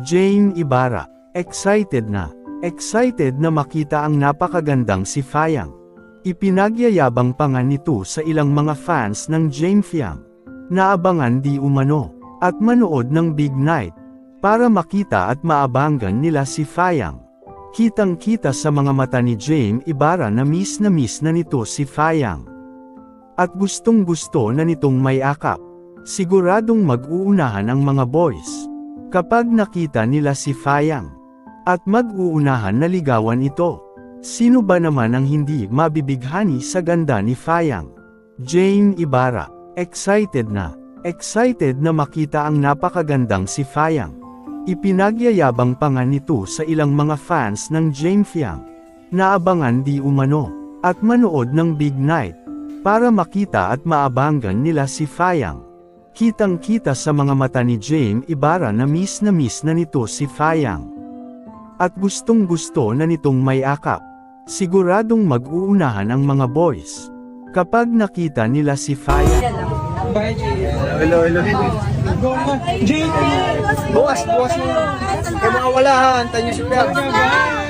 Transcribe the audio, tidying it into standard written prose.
Jane Ibarra, excited na makita ang napakagandang si Fayang. Ipinagyayabang pa nga nito sa ilang mga fans ng Jane Fiang. Naabangan di umano, at manood ng Big Night, para makita at maabangan nila si Fayang. Kitang-kita sa mga mata ni Jane Ibarra na miss na nito si Fayang. At gustong-gusto na nitong may akap. Siguradong mag-uunahan ang mga boys kapag nakita nila si Fayang. At mag-uunahan na ligawan ito. Sino ba naman ang hindi mabibighani sa ganda ni Fayang? Jane Ibarra, excited na makita ang napakagandang si Fayang. Ipinagyayabang pa nga nito sa ilang mga fans ng Jane Fiang. Naabangan di umano, at manood ng Big Night, para makita at maabangan nila si Fayang. Kitang-kita sa mga mata ni Jane Ibarra na miss na nito si Fayang. At gustong-gusto na nitong may akap. Siguradong mag-uunahan ang mga boys kapag nakita nila si Fayang. Hello. Jane! Bukas mo. Kaya mga wala ha, antayin niyo si Pia.